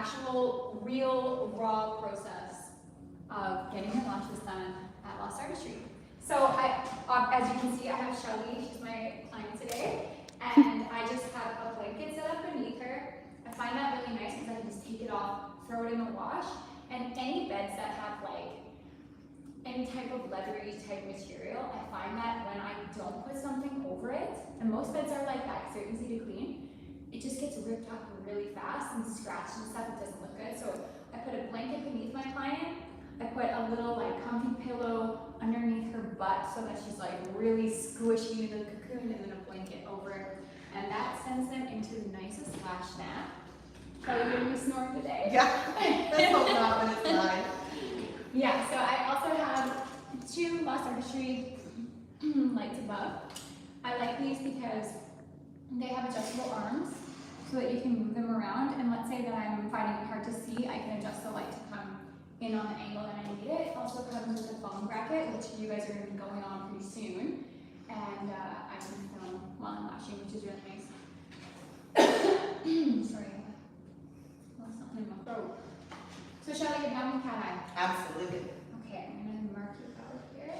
actual, real, raw process of getting your lashes done at Lost Artistry. So as you can see, I have Shelly, she's my client today, and I just have a blanket set up beneath her. I find that really nice because I can just take it off, throw it in the wash, and any beds that have like any type of leathery type material, I find that when I don't put something over it, and most beds are like that because they're easy to clean, it just gets ripped up really fast and scratched and stuff. It doesn't look good. So I put a blanket beneath my client. I put a little like comfy pillow underneath her butt so that she's like really squishy in the cocoon, and then a blanket over it. And that sends them into the nicest lash nap. Are you giving me snore today? Yeah, that's hope not, but it's fine. Yeah, so I also have 2 Lost Artistry lights above. I like these because they have adjustable arms so that you can move them around. And let's say that I'm finding it hard to see, I can adjust the light to come in on the angle that I need it. It also comes with a foam bracket, which you guys are going to be going on pretty soon. And I can film while I'm lashing, which is really nice. Sorry, I lost something in my throat. So shall I get down with cat eye? Absolutely. Okay, I'm going to mark your color here.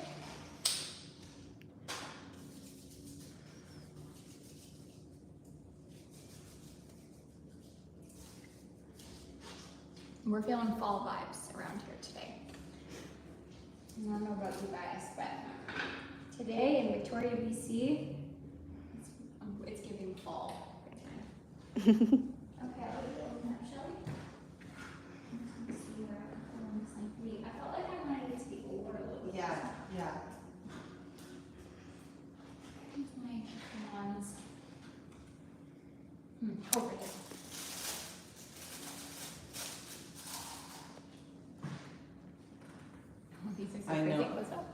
We're feeling fall vibes around here today. I don't know about you guys, but today in Victoria, BC, it's giving fall. Okay, I'll open up, shall we? Let's see where it's like me. I felt like I wanted it to be over a little bit. Yeah, yeah. Here's my wands. Over there. These are so I crazy. know. What's up?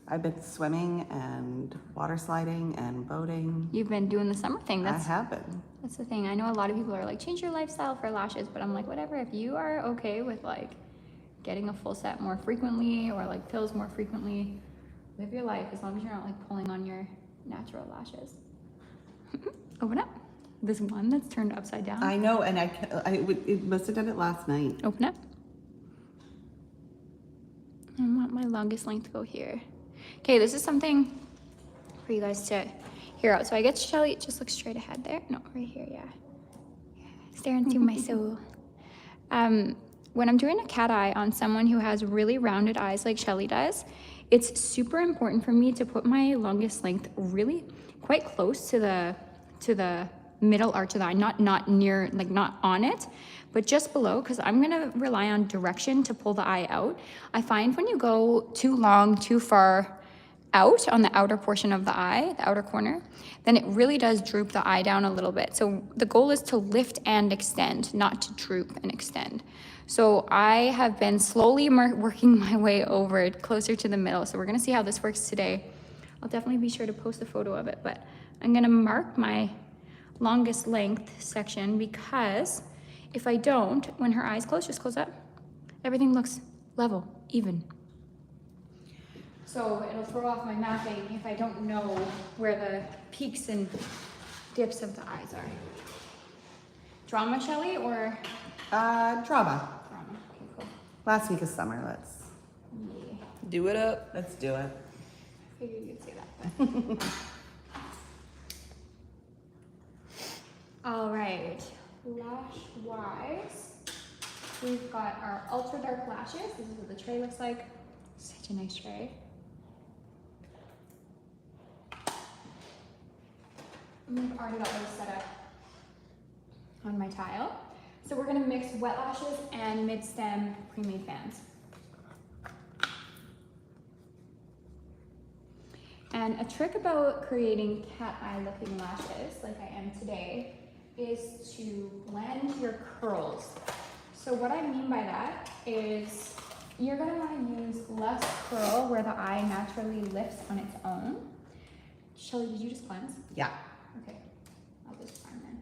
I've been swimming and water sliding and boating. You've been doing the summer thing. I have been. That's the thing. I know a lot of people are like, change your lifestyle for lashes, but I'm like, whatever. If you are okay with like getting a full set more frequently or like fills more frequently, live your life as long as you're not like pulling on your natural lashes. Open up. This one that's turned upside down. I know, and it must have done it last night. Open up. I want my longest length to go here. Okay, this is something for you guys to hear out. So I get Shelly, just look straight ahead there. No, right here, yeah. Staring through my soul. When I'm doing a cat eye on someone who has really rounded eyes like Shelly does, it's super important for me to put my longest length really quite close to the middle arch of the eye, not near, like not on it, but just below, because I'm gonna rely on direction to pull the eye out. I find when you go too long, too far out on the outer portion of the eye, the outer corner, then it really does droop the eye down a little bit. So the goal is to lift and extend, not to droop and extend. So I have been slowly working my way over closer to the middle. So we're gonna see how this works today. I'll definitely be sure to post a photo of it, but I'm gonna mark my longest length section because if I don't, when her eyes close, just close up, everything looks level, even. So it'll throw off my mapping if I don't know where the peaks and dips of the eyes are. Drama, Shelly, or? Drama. Drama, okay, cool. Last week of summer, let's Yeah, do it up. Let's do it. I figured you'd say that, but. All right, lash-wise, we've got our ultra dark lashes. This is what the tray looks like. Such a nice tray. We've already got those set up on my tile. So we're gonna mix wet lashes and mid-stem pre-made fans. And a trick about creating cat eye looking lashes, like I am today, is to blend your curls. So what I mean by that is you're gonna wanna use less curl where the eye naturally lifts on its own. Shelly, did you just cleanse? Yeah. Okay, I'll just prime then.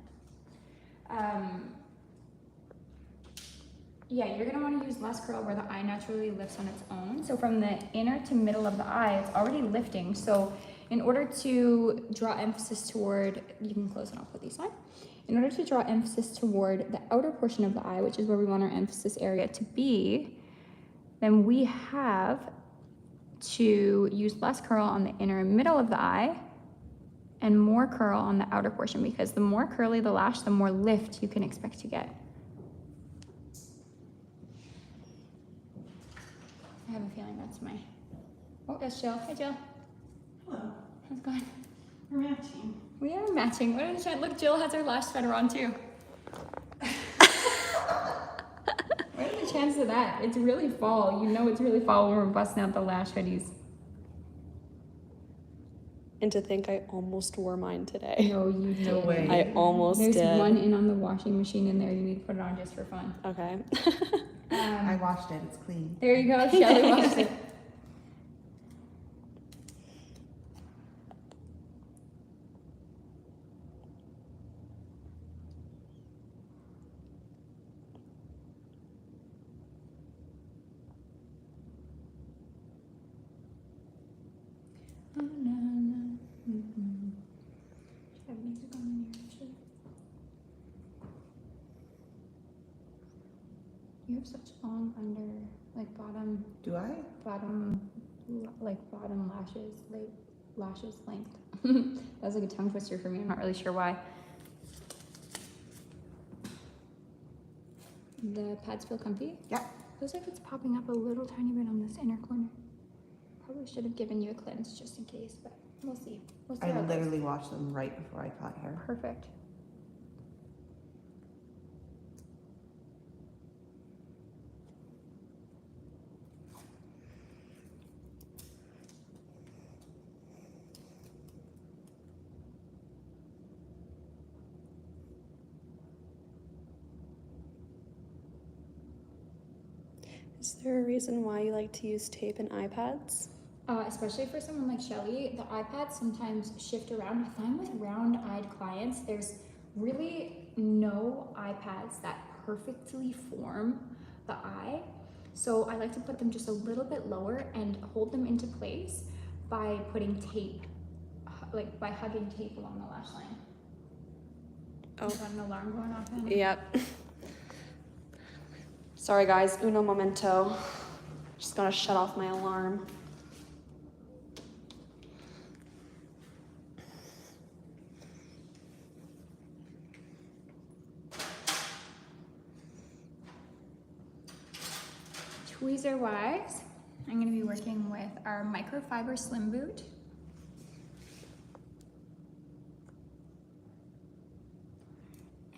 Yeah, you're gonna wanna use less curl where the eye naturally lifts on its own. So from the inner to middle of the eye, it's already lifting. So in order to draw emphasis toward, you can close and I'll put these on. In order to draw emphasis toward the outer portion of the eye, which is where we want our emphasis area to be, then we have to use less curl on the inner and middle of the eye and more curl on the outer portion, because the more curly the lash, the more lift you can expect to get. I have a feeling that's my, oh, that's Jill. Hi, Jill. Hello. How's it going? We're matching. We are matching. What is it? Look, Jill has her lash sweater on too. What are the chances of that? It's really fall. You know it's really fall when we're busting out the lash hoodies. And to think I almost wore mine today. No, you No didn't. way. I almost There's did. one in on the washing machine in there. You need to put it on just for fun. Okay. I washed it. It's clean. There you go. Shelly washed it. Oh, no, no. Mm-hmm. Should have music on in here, actually. You have such long under, like bottom, Do I? like bottom lashes, like lashes length. That was like a tongue twister for me. I'm not really sure why. The pads feel comfy? Yeah. Feels like it's popping up a little tiny bit on this inner corner. Probably should have given you a cleanse just in case, but we'll see. We'll see I how it goes. literally washed them right before I cut hair. Perfect. Is there a reason why you like to use tape and iPads? Especially for someone like Shelly, the iPads sometimes shift around. I find with round-eyed clients, there's really no iPads that perfectly form the eye. So I like to put them just a little bit lower and hold them into place by putting tape, like by hugging tape along the lash line. Oh. Got an alarm going off now? Yep. Sorry guys, uno momento. Just gonna shut off my alarm. Tweezer wise, I'm going to be working with our microfiber slim boot.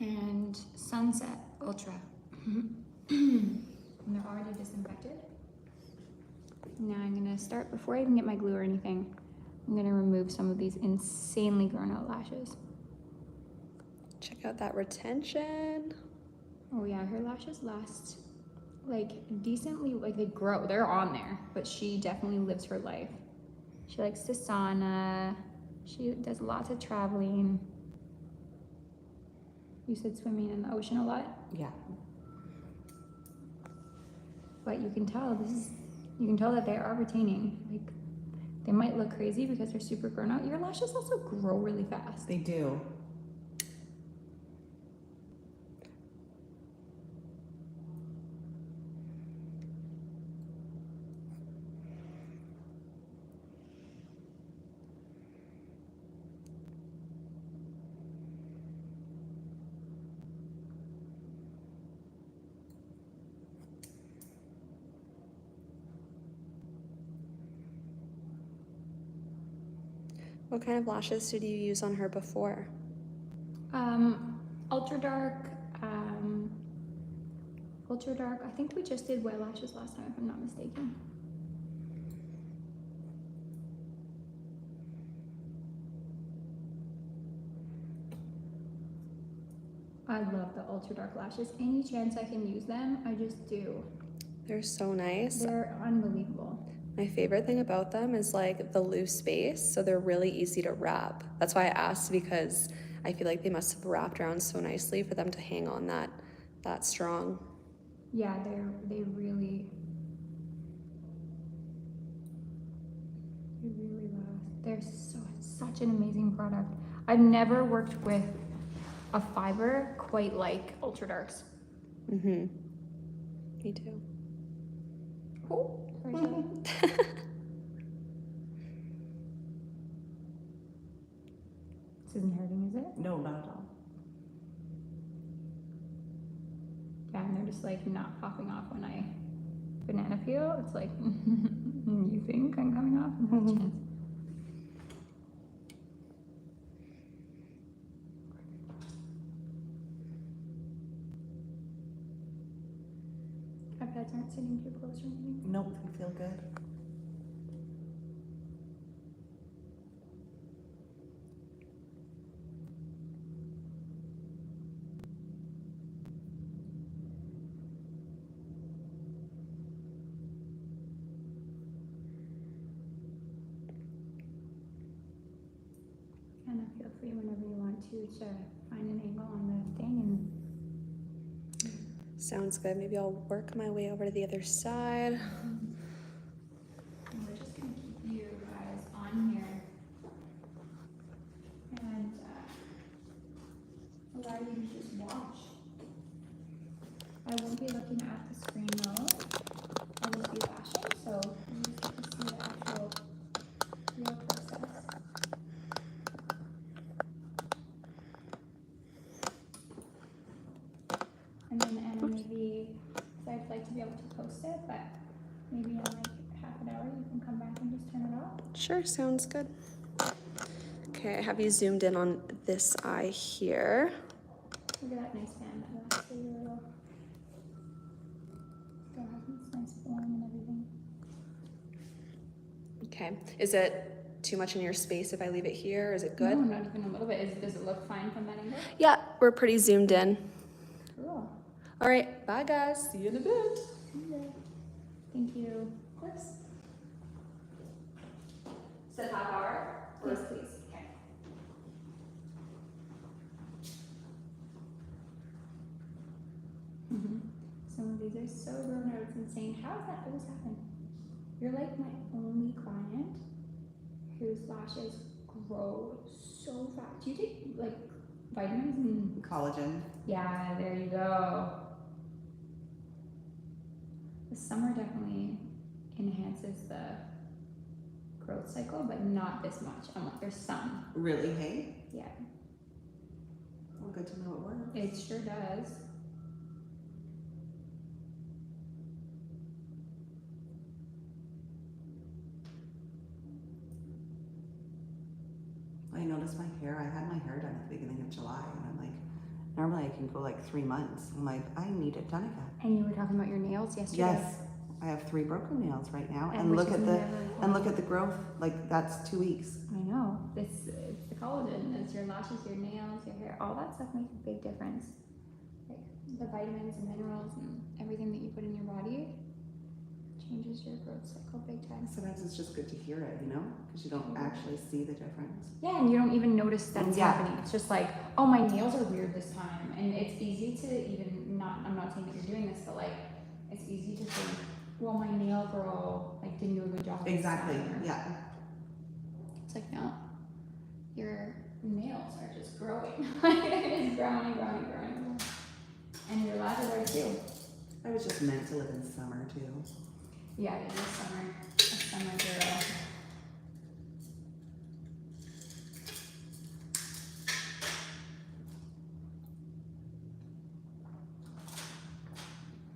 And Sunset Ultra. And they're already disinfected. Now I'm going to start, before I even get my glue or anything, I'm going to remove some of these insanely grown out lashes. Check out that retention. Oh yeah, her lashes last like decently, like they grow, they're on there, but she definitely lives her life. She likes to sauna, she does lots of traveling. You said swimming in the ocean a lot, Yeah. but you can tell that they are retaining. Like, they might look crazy because they're super grown out. Your lashes also grow really fast. They do. What kind of lashes did you use on her before? Ultra dark. I think we just did wet lashes last time, if I'm not mistaken. I love the ultra dark lashes. Any chance I can use them, I just do. They're so nice. They're unbelievable. My favorite thing about them is like the loose space, so they're really easy to wrap. That's why I asked, because I feel like they must have wrapped around so nicely for them to hang on that strong. Yeah, they really last. They're such an amazing product. I've never worked with a fiber quite like Ultra Darks. Mm-hmm. Me too. Oh, this isn't hurting, is it? No, not at all. Yeah, and they're just like not popping off when I banana peel. It's like, you think I'm coming off? No chance. My pads aren't sitting too close or anything. Nope, you feel good. And feel free whenever you want to find an angle on the thing and Sounds good. Maybe I'll work my way over to the other side. and we're just gonna keep you guys on here and allow you to just watch. I won't be looking at the screen though. I will be lashing, so you just get to see the actual real process. And then Anna, maybe, so I'd like to be able to post it, but maybe in like half an hour you can come back and just turn it off. Sure, sounds good. Okay, I have you zoomed in on this eye here. Look at that nice band that lasts for your little. Still has this nice form and everything. Okay, is it too much in your space if I leave it here? Is it good? No, not even a little bit. Does it look fine from that angle? Yeah, we're pretty zoomed in. Cool. All right, bye guys. See you in a bit. Thank you. Of course. Set half hour? Yes, please. Okay. Some of these are so grown out, it's insane. How does that always happen? You're like my only client whose lashes grow so fast. Do you take like vitamins and Collagen. yeah, there you go. The summer definitely enhances the growth cycle, but not this much. There's some. Really, hey? Yeah, Well, good to know it works. it sure does. I noticed my hair. I had my hair done at the beginning of July, and I'm like, normally I can go like 3 months. I'm like, I need it done again. And you were talking about your nails yesterday. Yes, I have 3 broken nails right now, And and which look is at the never fun. growth. Like that's 2 weeks. I know. It's the collagen. It's your lashes, your nails, your hair. All that stuff makes a big difference. Like the vitamins and minerals and everything that you put in your body changes your growth cycle big time. Sometimes it's just good to hear it, you know, because you don't actually see the difference. Yeah, and you don't even notice that it's Yeah. happening. It's just like, oh, my nails are weird this time. And it's easy to even not, I'm not saying that you're doing this, but like, it's easy to think, well, my nail girl like didn't do a good job. this Exactly. time, or- Yeah. It's like, no, your nails are just growing. It's growing and growing and growing. And your lashes are too. I was just meant to live in summer too. Yeah, it is a summer girl.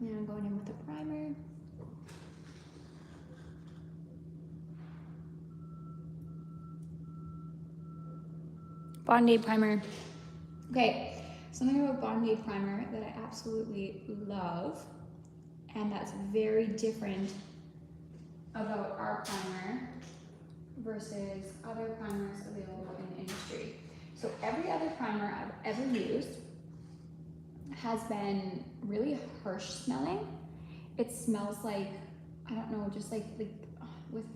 Now I'm going in with a primer. Bond-Aid primer. Okay, something about Bond-Aid primer that I absolutely love, and that's very different about our primer versus other primers available in the industry. So every other primer I've ever used has been really harsh smelling. It smells like, I don't know, just like with,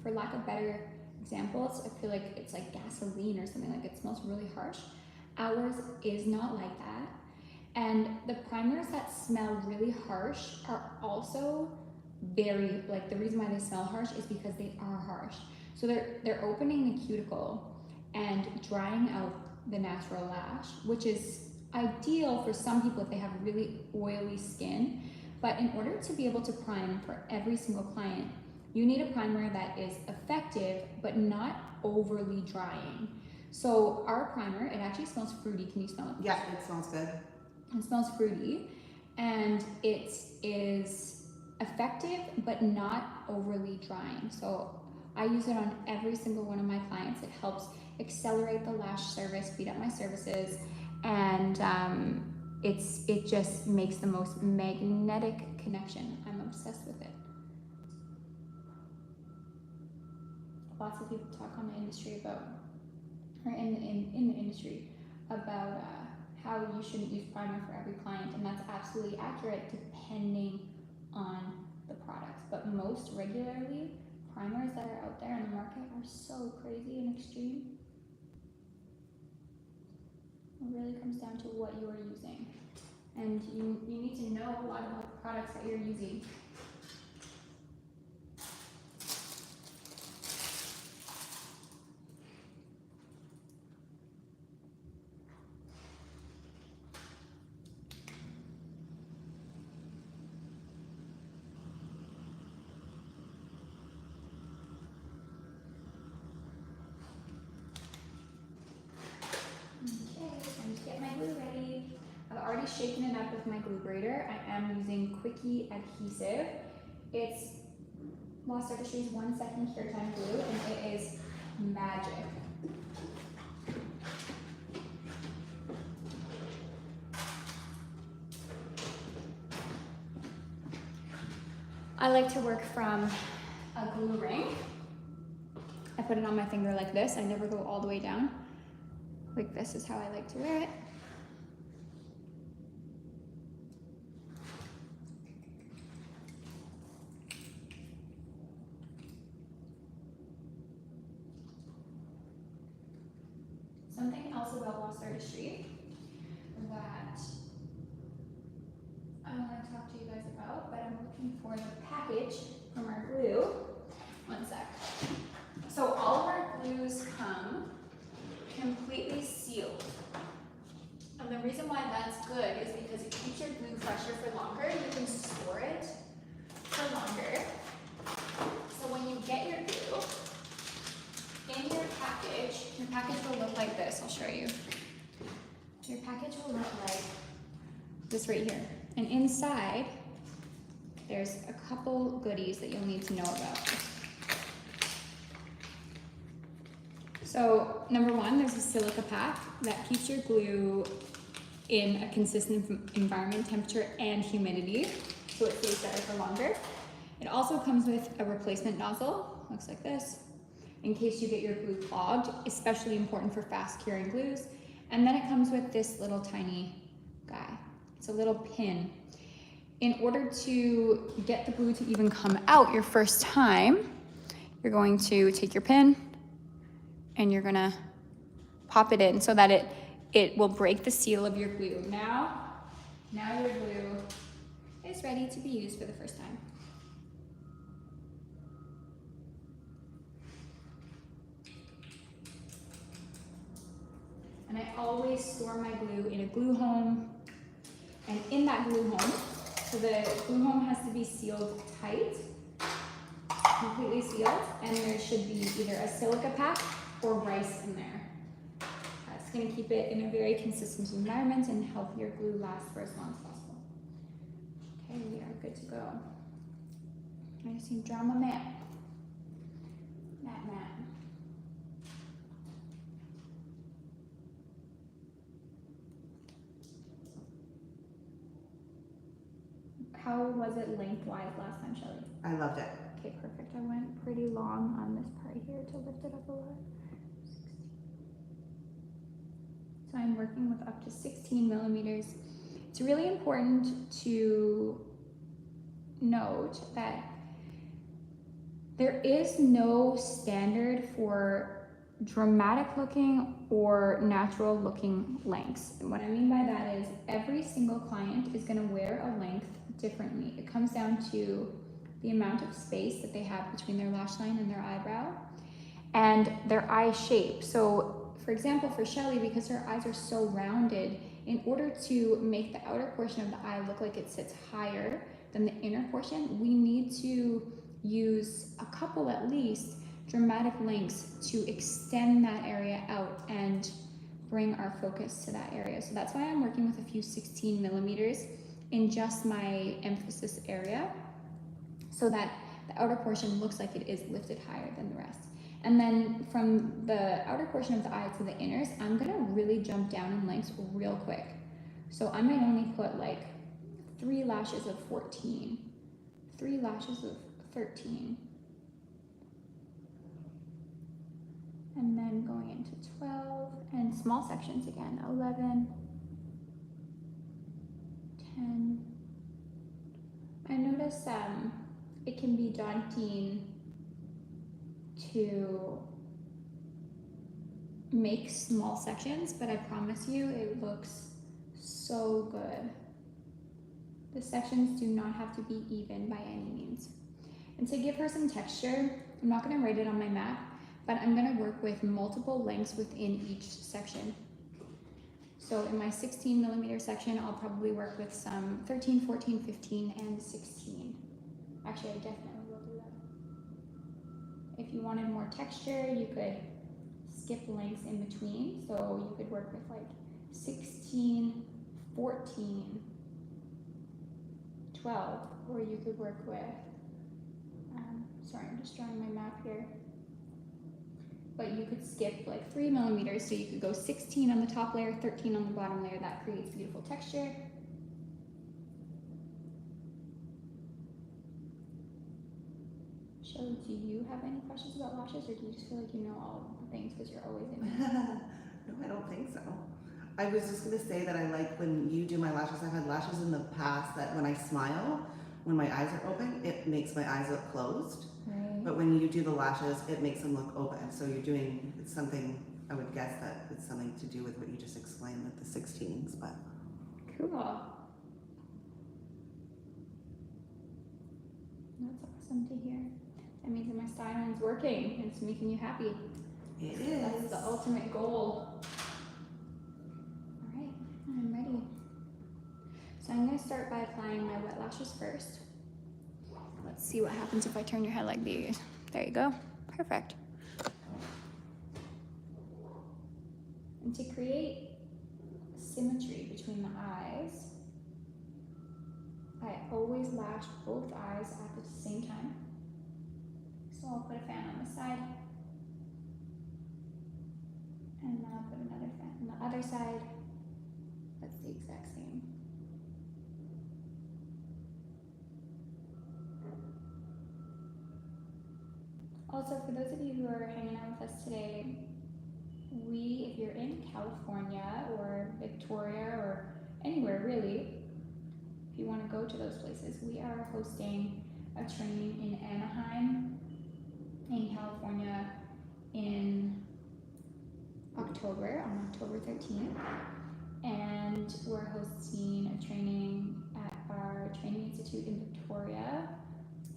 for lack of better examples, I feel like it's like gasoline or something. Like it smells really harsh. Ours is not like that. And the primers that smell really harsh are also very, like the reason why they smell harsh is because they are harsh. So they're opening the cuticle and drying out the natural lash, which is ideal for some people if they have really oily skin. But in order to be able to prime for every single client, you need a primer that is effective but not overly drying. So our primer, it actually smells fruity. Can you smell it? Yeah, it smells good. It smells fruity, and it is effective but not overly drying. So I use it on every single one of my clients. It helps accelerate the lash service, speed up my services, and it just makes the most magnetic connection. I'm obsessed with it. Lots of people talk on the industry about, or in the industry about how you shouldn't use primer for every client, and that's absolutely accurate depending on the products. But most regularly, primers that are out there in the market are so crazy and extreme. It really comes down to what you're using, and you need to know a lot about the products that you're using. I've already shaken it up with my glue grater. I am using Quickie Adhesive. It's Lost Artistry's 1 second cure time glue, and it is magic. I like to work from a glue ring. I put it on my finger like this. I never go all the way down. Like this is how I like to wear it. Something else about Lost Artistry that I want to talk to you guys about, but I'm looking for the package from our glue. One sec. So all of our glues come completely sealed. And the reason why that's good is because it keeps your glue fresher for longer. You can store it for longer. So when you get your glue in your package will look like this. I'll show you. Your package will look like this right here. And inside, there's a couple goodies that you'll need to know about. So number one, there's a silica pack that keeps your glue in a consistent environment, temperature, and humidity, so it stays better for longer. It also comes with a replacement nozzle, looks like this, in case you get your glue clogged, especially important for fast curing glues. And then it comes with this little tiny guy. It's a little pin. In order to get the glue to even come out your first time, you're going to take your pin and you're gonna pop it in so that it will break the seal of your glue. Now your glue is ready to be used for the first time. And I always store my glue in a glue home. And in that glue home, so the glue home has to be sealed tight, completely sealed, and there should be either a silica pack or rice in there. That's gonna keep it in a very consistent environment and help your glue last for as long as possible. Okay, we are good to go. I just need drama matte. Matte. How was it lengthwise last time, Shelly? I loved it. Okay, perfect. I went pretty long on this part here to lift it up a lot. So I'm working with up to 16 millimeters. It's really important to note that there is no standard for dramatic looking or natural looking lengths. And what I mean by that is every single client is going to wear a length differently. It comes down to the amount of space that they have between their lash line and their eyebrow. and their eye shape. So for example, for Shelly, because her eyes are so rounded, in order to make the outer portion of the eye look like it sits higher than the inner portion, we need to use a couple at least dramatic links to extend that area out and bring our focus to that area. So that's why I'm working with a few 16 millimeters in just my emphasis area, so that the outer portion looks like it is lifted higher than the rest. And then from the outer portion of the eye to the inners, I'm gonna really jump down in lengths real quick. So I might only put like 3 lashes of 14, 3 lashes of 13, and then going into 12, and small sections again, 11, 10. I notice it can be daunting to make small sections, but I promise you it looks so good. The sections do not have to be even by any means. And to give her some texture, I'm not going to write it on my map, but I'm going to work with multiple lengths within each section. So in my 16 millimeter section, I'll probably work with some 13, 14, 15, and 16. Actually, I definitely will do that. If you wanted more texture, you could skip lengths in between. So you could work with like 16, 14, 12, or you could work with, sorry, I'm just drawing my map here. But you could skip like 3 millimeters, so you could go 16 on the top layer, 13 on the bottom layer. That creates beautiful texture. Shelly, do you have any questions about lashes, or do you just feel like you know all the things because you're always in it? No, I don't think so. I was just gonna say that I like when you do my lashes. I've had lashes in the past that when I smile, when my eyes are open, it makes my eyes look closed. Right. But when you do the lashes, it makes them look open. So you're doing, it's something, I would guess that it's something to do with what you just explained with the 16s, but. Cool. That's awesome to hear. That means that my styling's working and it's making you happy. It is. That's the ultimate goal. All right, I'm ready. So I'm gonna start by applying my wet lashes first. Let's see what happens if I turn your head like these. There you go, perfect. And to create symmetry between the eyes, I always lash both eyes at the same time. So I'll put a fan on this side, and then I'll put another fan on the other side. That's the exact same. Also, for those of you who are hanging out with us today, if you're in California or Victoria or anywhere really, if you want to go to those places, we are hosting a training in Anaheim, in California, in October, on October 13th. And we're hosting a training at our training institute in Victoria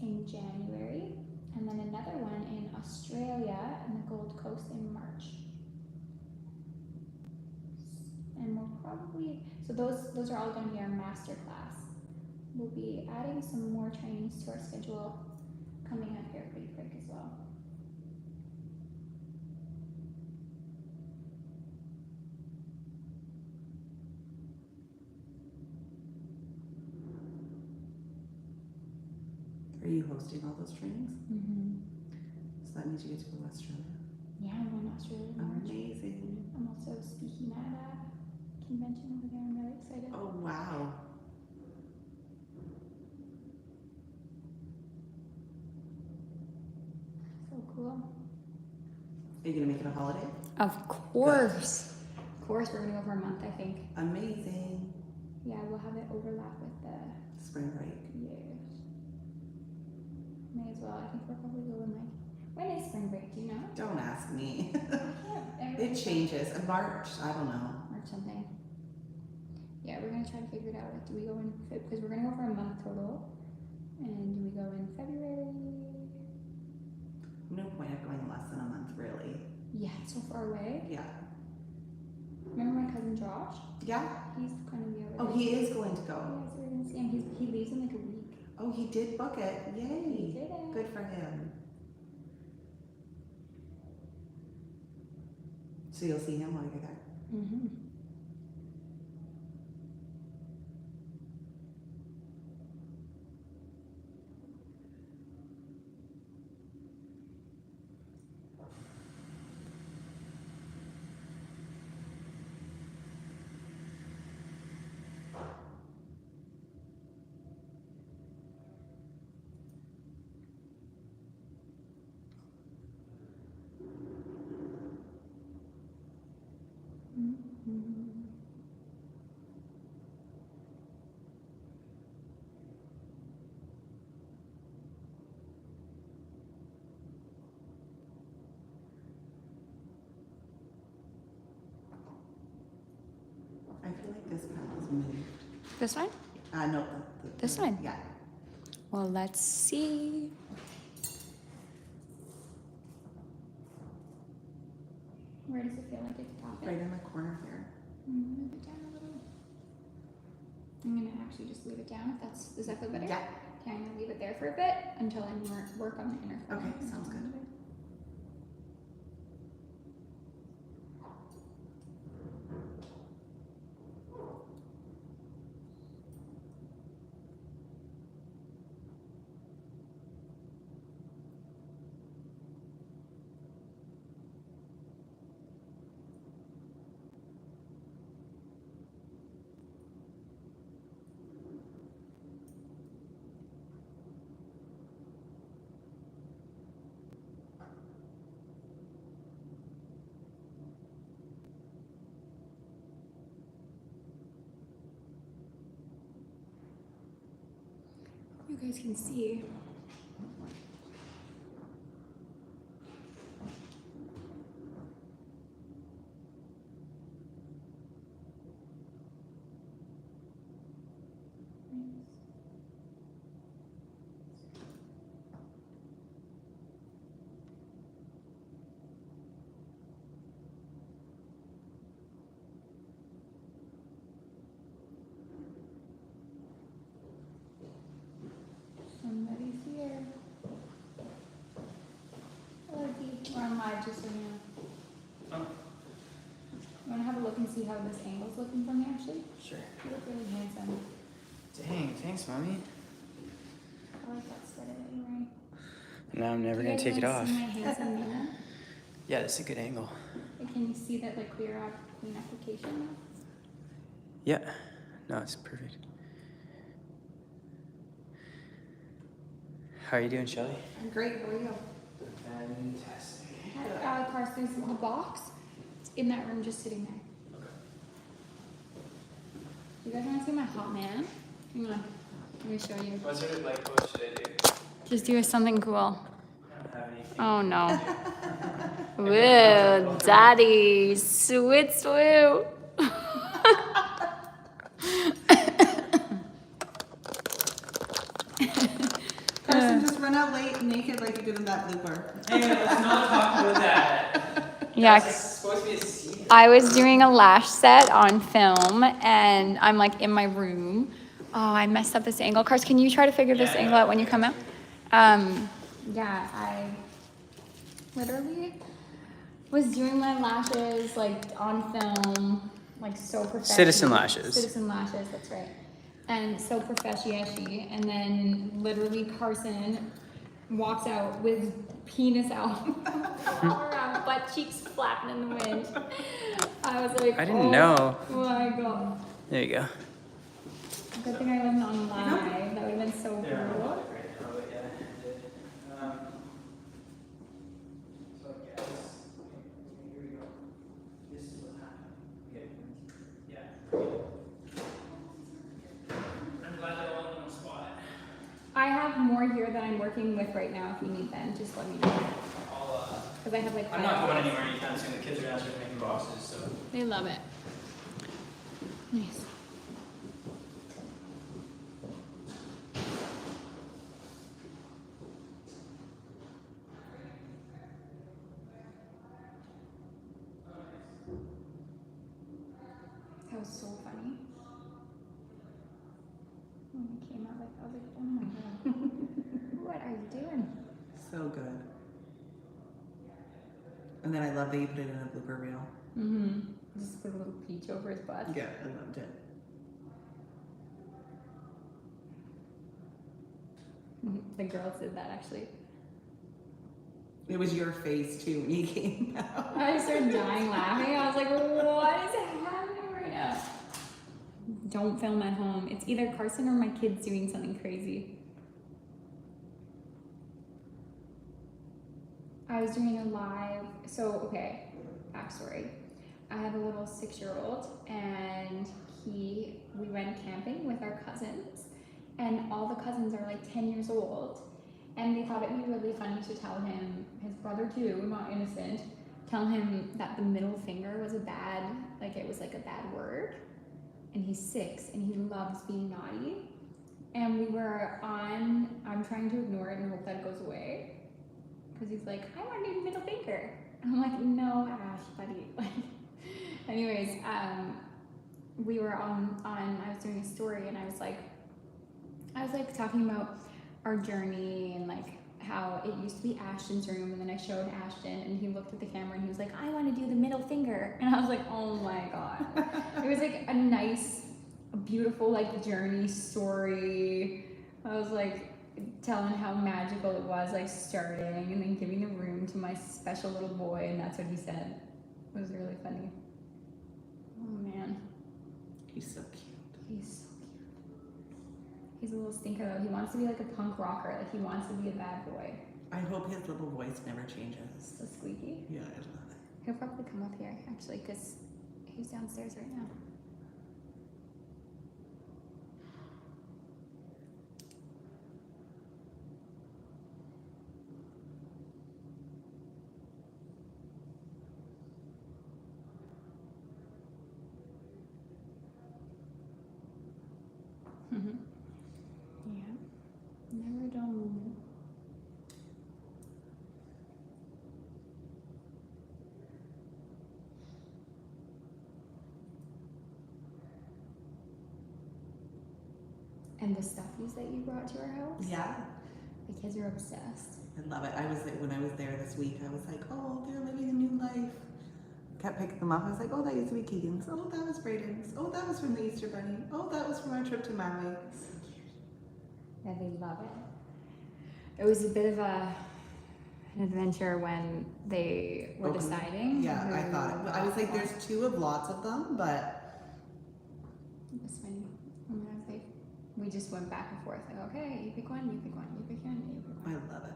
in January. And then another one in Australia and the Gold Coast in March. And we'll probably, so those are all going to be our master class. We'll be adding some more trainings to our schedule coming up here pretty quick as well. Are you hosting all those trainings? Mm-hmm. So that means you get to go to Australia. Yeah, I'm going to Australia in March. Amazing. I'm also speaking at a convention over there. I'm very excited. Oh, wow. So cool. Are you going to make it a holiday? Of course. Of course, we're going to go for a month, I think. Amazing. Yeah, we'll have it overlap with the Spring break. years. May as well. I think we're probably going like, when is spring break? Do you know? Don't ask me. Yeah, It changes. In March, I don't know. Or something. Yeah, we're gonna try to figure it out. Like, do we go in, because we're gonna go for a month total. And do we go in February? No point of going less than a month, really. Yeah, it's so far away. Yeah. Remember my cousin Josh? Yeah? He's going to be over Oh, there. he is going to go. Yeah, so we're going to see him. He leaves in like a week. Oh, he did book it. Yay. He did it. Good for him. So you'll see him while you're there. Mm-hmm. I feel like this path is moved. This one? No. This one? Yeah. Well, let's see. Where does it feel like it's tapping? Right in the corner here. Move it down a little. I'm gonna actually just leave it down. If that's, does that feel better? Yeah. Okay, I'm gonna leave it there for a bit until I work on the inner corner. Okay, sounds good. You guys can see. Somebody's here. Hello, Dee. We're on live just so you know. Oh, You want to have a look and see how this angle's looking from here, actually? sure. You look really handsome. Dang, thanks, mommy. I like that sweater that you're wearing. Now I'm never Do you gonna guys take it wanna off. see my handsome man? Yeah, that's a good angle. Like, can you see that like clean application? Yeah, no, it's perfect. How are you doing, Shelly? I'm great. How are you? Fantastic. Carson's the box. It's in that room, just sitting there. You guys want to see my hot man? Hang on, let me show you. What sort of like what should I do? Just do something cool. I don't have anything. Oh no. Whoa, daddy, sweet swoop. Carson, just run out late naked like you did in that blooper. Hey, let's not talk about that. Yeah. That's supposed to be a scene. I was doing a lash set on film and I'm like in my room. Oh, I messed up this angle. Cars, can you try to figure this angle out when you come out? Yeah, I literally was doing my lashes like on film, like so professional. Citizen lashes. Citizen lashes, that's right. And so professional. And then literally Carson walks out with penis out, all around, butt cheeks flapping in the wind. I was like, I didn't know. Oh my god. There you go. Good thing I wasn't on live. That would have been so cool. Right now, but yeah, I did. So yeah, here we go. This is what happened. Yeah. I'm glad they're all in one spot. I have more here that I'm working with right now. If you need them, just let me know. Because I have like. I'm not going anywhere anytime soon. The kids are downstairs making boxes, so. They love it. Nice. was so funny. When it came out, like, I was like, oh my god. What are you doing? So good. And then I love that you put it in a blooper reel. Mm-hmm. Just put a little peach over his butt. Yeah, I loved it. The girls did that actually. It was your face too when you came out. I started dying laughing. I was like, what is happening right now? Don't film at home. It's either Carson or my kids doing something crazy. I was doing a live, so okay, backstory. I have a little 6-year-old and we went camping with our cousins and all the cousins are like 10 years old and they thought it'd be really funny to tell him, his brother too, not innocent, tell him that the middle finger was a bad, like it was like a bad word. And he's 6 and he loves being naughty. And we were on, I'm trying to ignore it and hope that it goes away. Because he's like, I want to do middle finger. And I'm like, no, Ash, buddy. Anyways, we were on, I was doing a story and I was like talking about our journey and like how it used to be Ashton's room, and then I showed Ashton and he looked at the camera and he was like, I want to do the middle finger. And I was like, oh my god. It was like a nice, beautiful like journey story. I was like telling how magical it was, like starting and then giving the room to my special little boy, and that's what he said. It was really funny. Oh man. He's so cute. He's so cute. He's a little stinker though. He wants to be like a punk rocker. Like he wants to be a bad boy. I hope his little voice never changes. So squeaky. Yeah, I love it. He'll probably come up here actually because he's downstairs right now. Yeah, never done. And the stuffies that you brought to our house? Yeah, The kids are obsessed. I love it. When I was there this week, I was like, oh, they're living a new life. Kept picking them up. I was like, oh, that used to be Keegan's. Oh, that was Brayden's. Oh, that was from the Easter Bunny. Oh, that was from our trip to Maui. So cute. Yeah, they love it. It was a bit of an adventure when they were deciding. Yeah, I thought. I was like, there's 2 of lots of them, but It was funny. And I was like, we just went back and forth. Like, okay, you pick one, you pick one, you pick one, you pick I one. love it.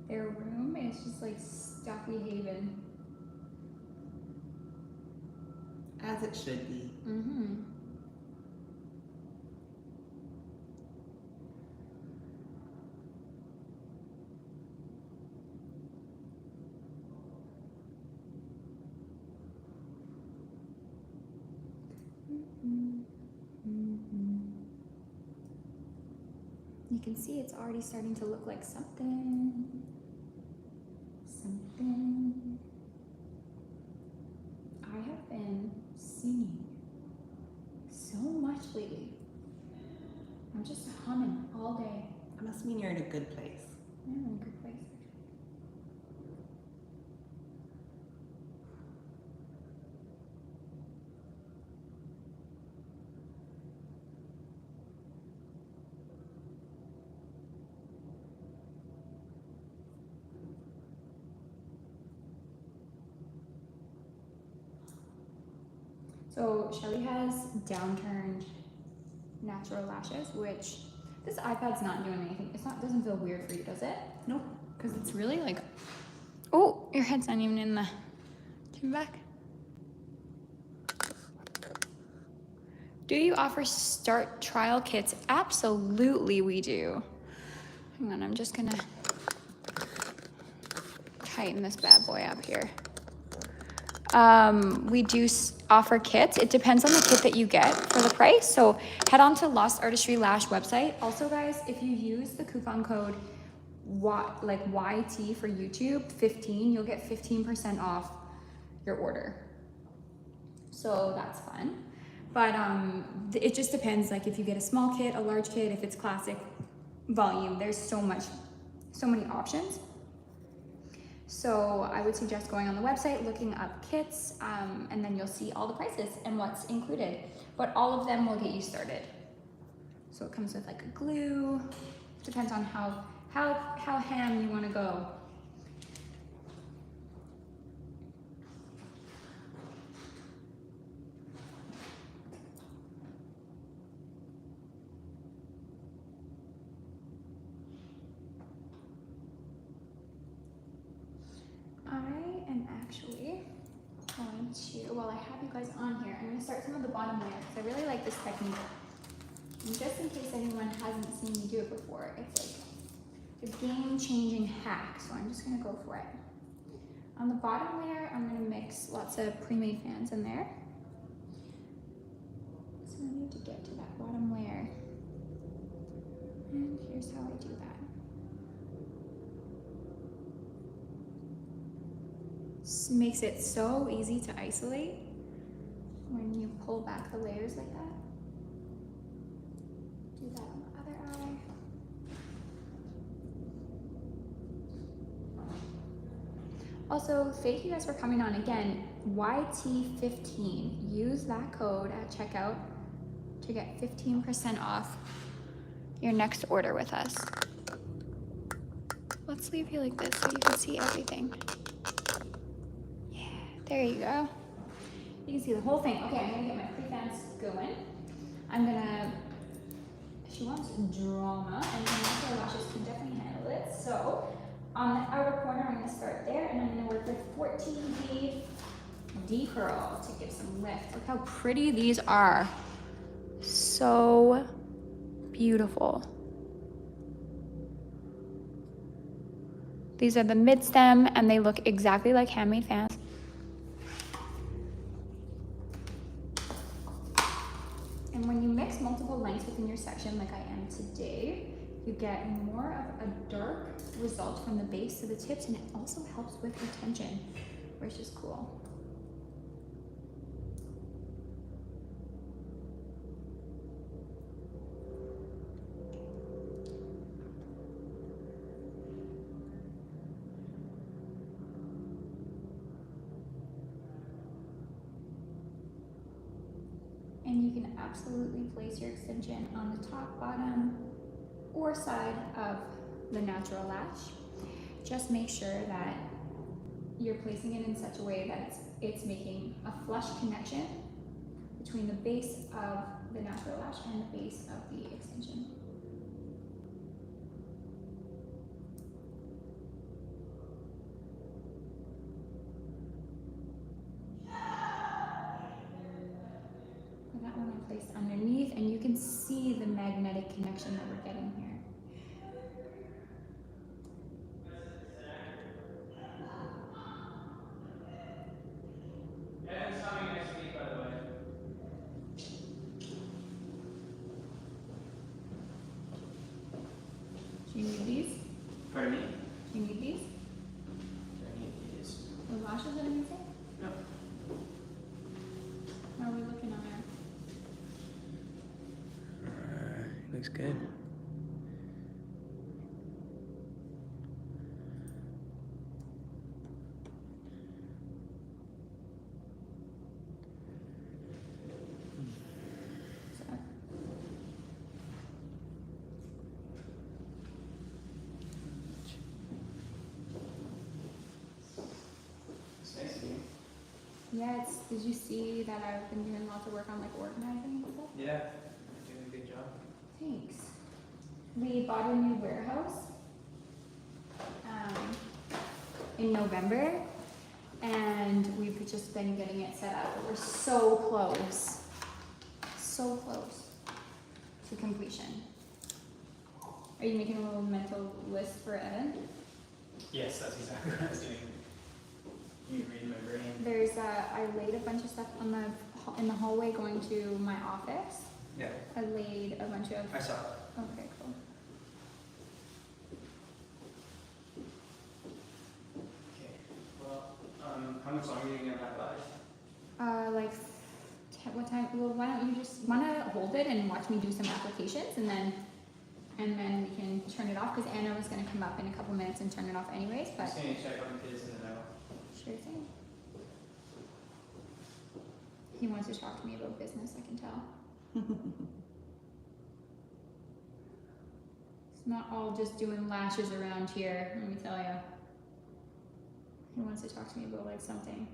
Their room is just like stuffy haven. As it should be. Mm-hmm. You can see it's already starting to look like something. Something. I have been singing so much lately. I'm just humming all day. It must mean you're in a good place. I'm in a good place. So Shelly has downturned natural lashes, which this iPad's not doing anything. Doesn't feel weird for you, does it? Nope. Because it's really like, oh, your head's not even in the, turn back. Do you offer start trial kits? Absolutely we do. Hang on, I'm just gonna tighten this bad boy up here. We do offer kits. It depends on the kit that you get for the price. So head on to Lost Artistry Lash website. Also guys, if you use the coupon code YT for YouTube 15, you'll get 15% off your order. So that's fun. But it just depends, like if you get a small kit, a large kit, if it's classic volume, there's so many options. So I would suggest going on the website, looking up kits, and then you'll see all the prices and what's included. But all of them will get you started. So it comes with like a glue, depends on how ham you want to go. I am actually going to, while I have you guys on here, I'm going to start some of the bottom layers because I really like this technique. And just in case anyone hasn't seen me do it before, it's like a game-changing hack, so I'm just going to go for it. On the bottom layer, I'm going to mix lots of pre-made fans in there. So I need to get to that bottom layer. And here's how I do that. Makes it so easy to isolate when you pull back the layers like that. Do that on the other eye. Also, thank you guys for coming on again. YT15. Use that code at checkout to get 15% off your next order with us. Let's leave you like this so you can see everything. There you go. You can see the whole thing. Okay, I'm gonna get my pre-fans going. She wants drama, and the natural lashes can definitely handle it. So, on the outer corner, I'm gonna start there, and I'm gonna work with 14B D-curl to give some lift. Look how pretty these are. So beautiful. These are the mid-stem, and they look exactly like handmade fans. And when you mix multiple lengths within your section, like I am today, you get more of a dark result from the base to the tips, and it also helps with retention, which is cool. And you can absolutely place your extension on the top, bottom, or side of the natural lash. Just make sure that you're placing it in such a way that it's making a flush connection between the base of the natural lash and the base of the extension. That one I placed underneath, and you can see the magnetic connection that we're getting here. Yeah, it's coming next week, by the way. Do you need these? Pardon me? Do you need these? I need these. The lashes that I'm using? No. How are we looking on there? Looks good. So, It's nice of you. yeah, did you see that I've been doing lots of work on like organizing and stuff? Yeah, you're doing a good job. Thanks. We bought a new warehouse in November, and we've just been getting it set up. We're so close to completion. Are you making a little mental list for Evan? Yes, that's exactly what I was doing. You read my brain. There's I laid a bunch of stuff in the hallway going to my office. Yeah, I laid a bunch of. I saw it. Okay, cool. Okay. Well, how much longer are you gonna have live? Like What time? Well, why don't you just wanna hold it and watch me do some applications, and then we can turn it off, because Anna was gonna come up in a couple minutes and turn it off anyways. But Just gonna check on the kids in and out. sure thing. He wants to talk to me about business, I can tell. It's not all just doing lashes around here, let me tell you. He wants to talk to me about like something,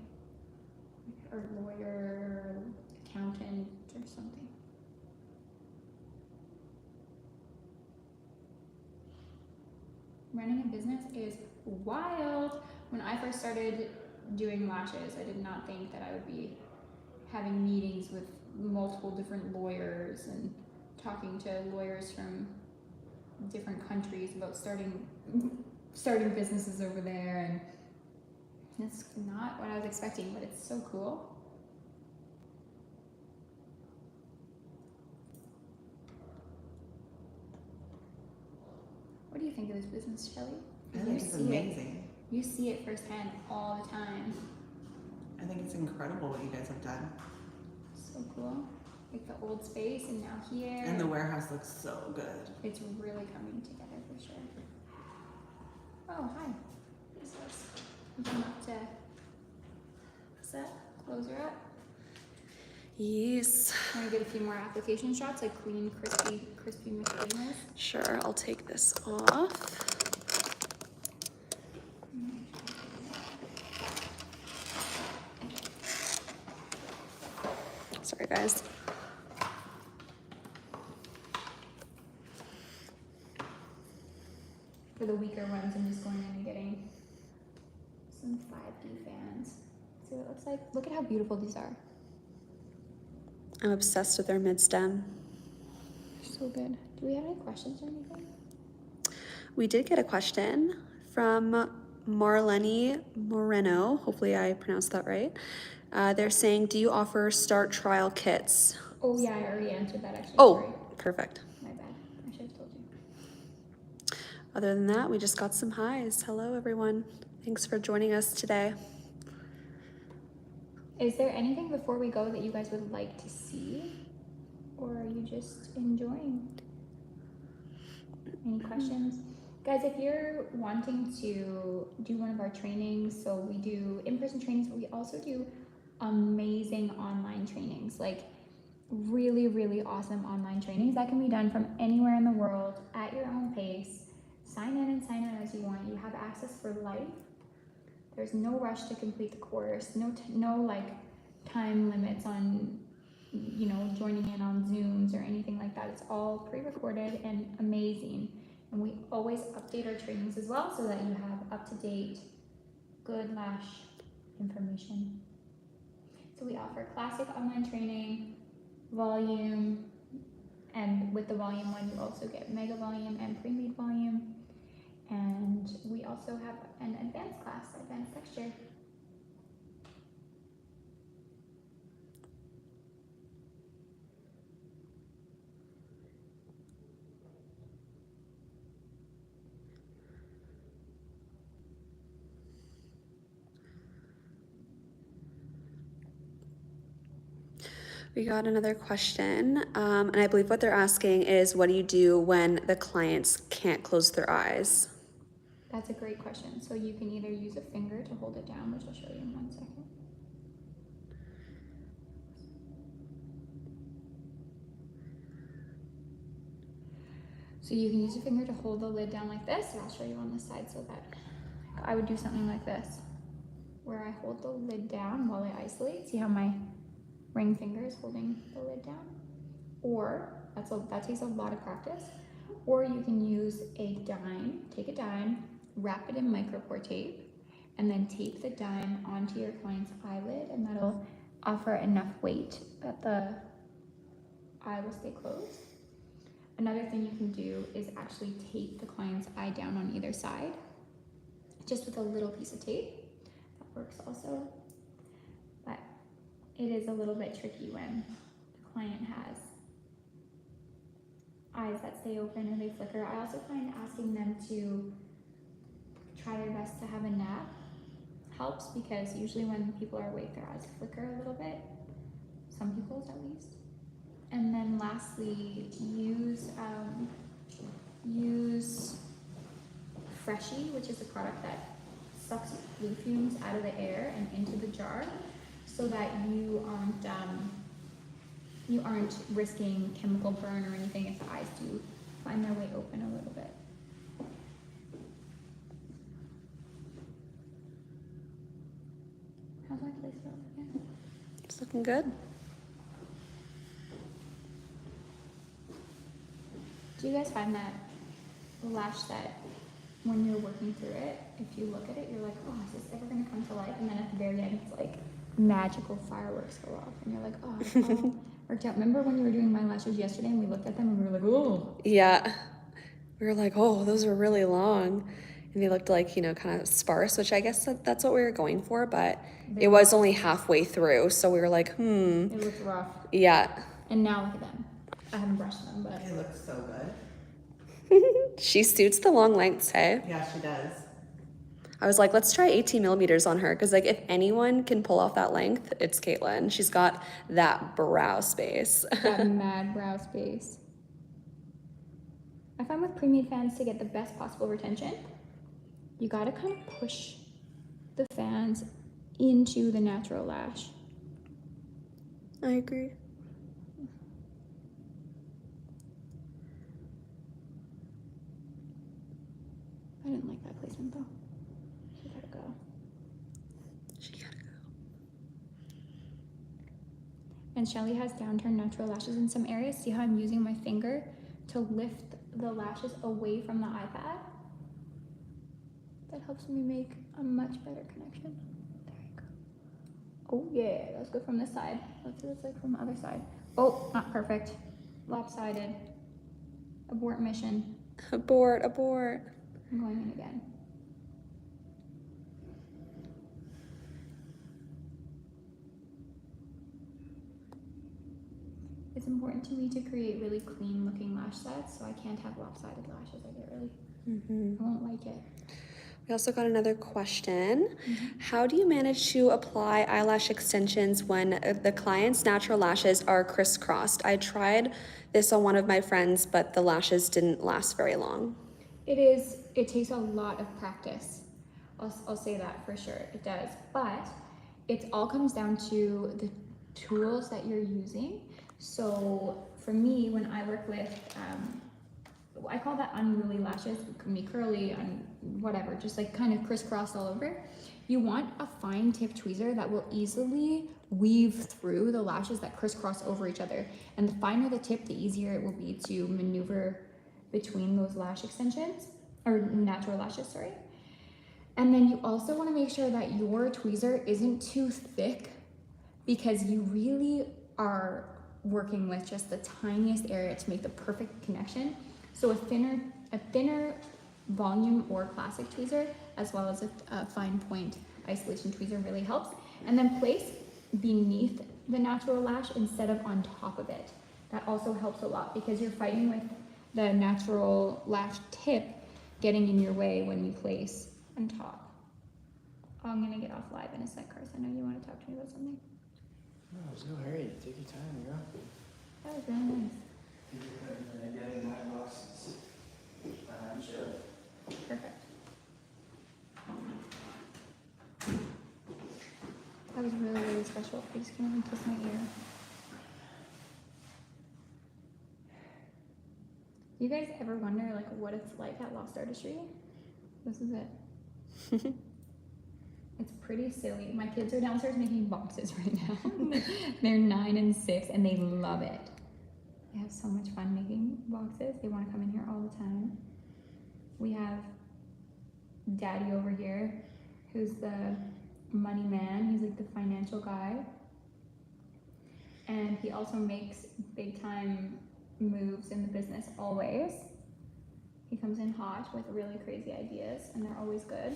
or lawyer, or accountant, or something. Running a business is wild. When I first started doing lashes, I did not think that I would be having meetings with multiple different lawyers and talking to lawyers from different countries about starting businesses over there, and it's not what I was expecting, but it's so cool. What do you think of this business, Shelly? I think it's amazing. You see it firsthand all the time. I think it's incredible what you guys have done. So cool. Like the old space and now here. And the warehouse looks so good. It's really coming together for sure. Oh, hi. Who's this? You come up to, what's that? Close her up. Yes. Want to get a few more application shots, like clean, crispy McFlavors? Sure, I'll take this off. Sorry, guys. For the weaker ones, I'm just going in and getting some 5D fans. See what it looks like? Look at how beautiful these are. I'm obsessed with their mid-stem. So good. Do we have any questions or anything? We did get a question from Marlene Moreno. Hopefully I pronounced that right. They're saying, do you offer start trial kits? Oh yeah, I already answered that actually. Oh, Sorry. perfect. My bad. I should have told you. Other than that, we just got some highs. Hello, everyone. Thanks for joining us today. Is there anything before we go that you guys would like to see? Or are you just enjoying? Any questions? Guys, if you're wanting to do one of our trainings, so we do in-person trainings, but we also do amazing online trainings, like really, really awesome online trainings that can be done from anywhere in the world at your own pace. Sign in and sign out as you want. You have access for life. There's no rush to complete the course, no like time limits on, you know, joining in on Zooms or anything like that. It's all pre-recorded and amazing. And we always update our trainings as well so that you have up-to-date, good lash information. So we offer classic online training, volume, and with the volume one, you also get mega volume and pre-made volume. And we also have an advanced class, advanced texture. We got another question, and I believe what they're asking is, what do you do when the clients can't close their eyes? That's a great question. So you can either use a finger to hold it down, which I'll show you in 1 second. So you can use a finger to hold the lid down like this, and I'll show you on this side so that I would do something like this, where I hold the lid down while I isolate. See how my ring finger is holding the lid down? Or, that takes a lot of practice. Or you can use a dime, take a dime, wrap it in micropore tape, and then tape the dime onto your client's eyelid, and that'll offer enough weight that the eye will stay closed. Another thing you can do is actually tape the client's eye down on either side, just with a little piece of tape. That works also, but it is a little bit tricky when the client has eyes that stay open or they flicker. I also find asking them to try their best to have a nap helps, because usually when people are awake, their eyes flicker a little bit. Some people's lastly, use Freshie, which is a product that sucks blue fumes out of the air and into the jar, so that you aren't risking chemical burn or anything if the eyes do find their way open a little bit. How's my placement again? It's looking good. Do you guys find that lash set, when you're working through it, if you look at it, you're like, oh, is this ever gonna come to life? And then at the very end, it's like magical fireworks go off, and you're like, oh, it's all worked out. Remember when you were doing my lashes yesterday, and we looked at them, and we were like, oh. Yeah. We were like, oh, those are really long. And they looked like, you know, kind of sparse, which I guess that's what we were going for, but it was only halfway through. So we were like, It looked rough. Yeah. And now look at them. I haven't brushed them, but It looks so good. She suits the long lengths, hey? Yeah, she does. I was like, let's try 18 millimeters on her. Because, like, if anyone can pull off that length, it's Caitlin. She's got that brow space. that mad brow space. I find with pre-made fans, to get the best possible retention, you gotta kind of push the fans into the natural lash. I agree. I didn't like that placement though. She gotta go. She gotta go. And Shelly has downturned natural lashes in some areas. See how I'm using my finger to lift the lashes away from the iPad? That helps me make a much better connection. There you go. Oh yeah, that's good from this side. Let's see what it's like from the other side. Oh, not perfect. Lopsided. Abort mission. Abort, abort. I'm going in again. It's important to me to create really clean looking lash sets, so I can't have lopsided lashes. I get really, I won't like it. We also got another question. How do you manage to apply eyelash extensions when the client's natural lashes are crisscrossed? I tried this on one of my friends, but the lashes didn't last very long. It takes a lot of practice. I'll say that for sure, it does. But it all comes down to the tools that you're using. So for me, when I work with, I call that unruly lashes. It can be curly and whatever, just like kind of crisscross all over. You want a fine tip tweezer that will easily weave through the lashes that crisscross over each other. And the finer the tip, the easier it will be to maneuver between those lash extensions, or natural lashes, sorry. And then you also want to make sure that your tweezer isn't too thick, because you really are working with just the tiniest area to make the perfect connection. So a thinner volume or classic tweezer, as well as a fine point isolation tweezer, really helps. And then place beneath the natural lash instead of on top of it. That also helps a lot, because you're fighting with the natural lash tip getting in your way when you place on top. Oh, I'm gonna get off live in a sec, Carson. I know you want to talk to me about something. No, there's no hurry. Take your time, girl. That was really nice. Getting my boxes. I'm sure. Perfect. That was really, really special. Please come and kiss my ear. You guys ever wonder like what it's like at Lost Artistry? This is it. It's pretty silly. My kids are downstairs making boxes right now. They're 9 and 6 and they love it. They have so much fun making boxes. They want to come in here all the time. We have Daddy over here, who's the money man. He's like the financial guy. And he also makes big time moves in the business always. He comes in hot with really crazy ideas and they're always good.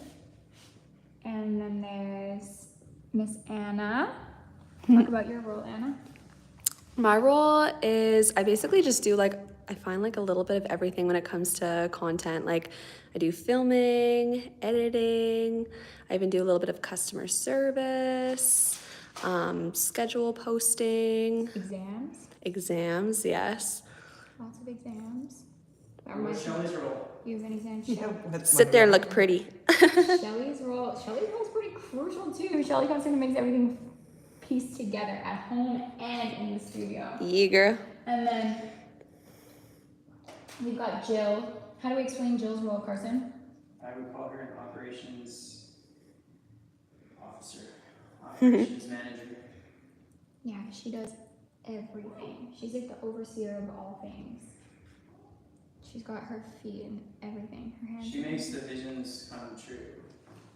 And then there's Miss Anna. Talk about your role, Anna. My role is I basically just do like, I find like a little bit of everything when it comes to content. Like I do filming, editing, I even do a little bit of customer service. schedule posting, Exams. yes. Lots of exams. That What's reminds me. Shelly's role? You have an exam, Yeah, Shelley? that's Sit my there and role. look pretty. Shelly's role is pretty crucial too. Shelly comes in and makes everything pieced together at home and in the studio. Yeah, girl. And then we've got Jill. How do we explain Jill's role, Carson? I would call her an operations officer, operations manager. Yeah, she does everything. She's like the overseer of all things. She's got her feet in everything. Her hands. She makes the visions come true.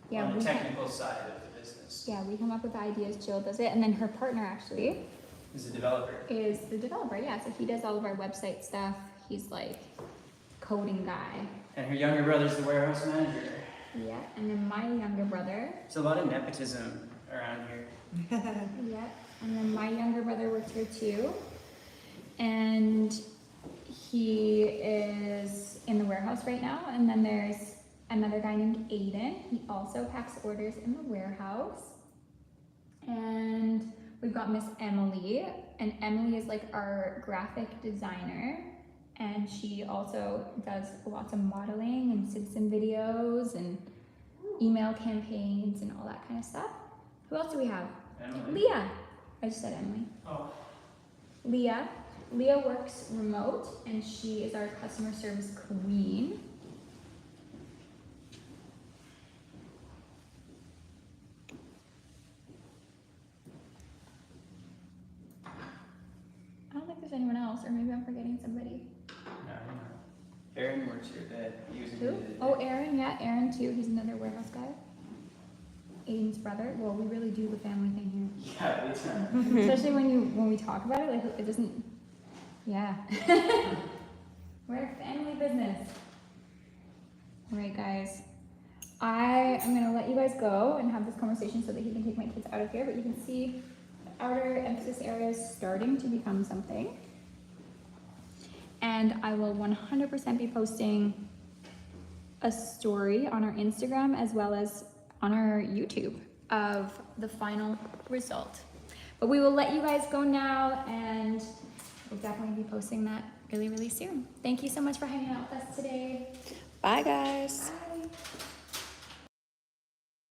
Yeah, on we the come- technical side of the business. Yeah, we come up with the ideas. Jill does it, and then her partner actually Is a developer. is the developer. Yeah, so he does all of our website stuff. He's like coding guy. And her younger brother's the warehouse manager. Yeah, and then my younger brother. There's a lot of nepotism around here. Yeah, and then my younger brother works here too, and he is in the warehouse right now. And then there's another guy named Aiden. He also packs orders in the warehouse. And we've got Miss Emily, and Emily is like our graphic designer, and she also does lots of modeling and citizen videos and email campaigns and all that kind of stuff. Who else do we have? Emily. Leah. I just said Emily. Oh. Leah. Leah works remote, and she is our customer service queen. I don't think there's anyone else, or maybe I'm forgetting somebody. No, I don't know. Aaron works here that using Who? Oh, Aaron. Yeah, Aaron too. He's another warehouse guy. Aiden's brother. Well, we really do the family thing Yeah, it's here, especially when we talk about it. Like it doesn't. Yeah. We're a family business. All right, guys. I am gonna let you guys go and have this conversation so that he can take my kids out of here. But you can see the outer emphasis area is starting to become something. And I will 100% be posting a story on our Instagram as well as on our YouTube of the final result. But we will let you guys go now, and we'll definitely be posting that really, really soon. Thank you so much for hanging out with us today. Bye, guys. Bye.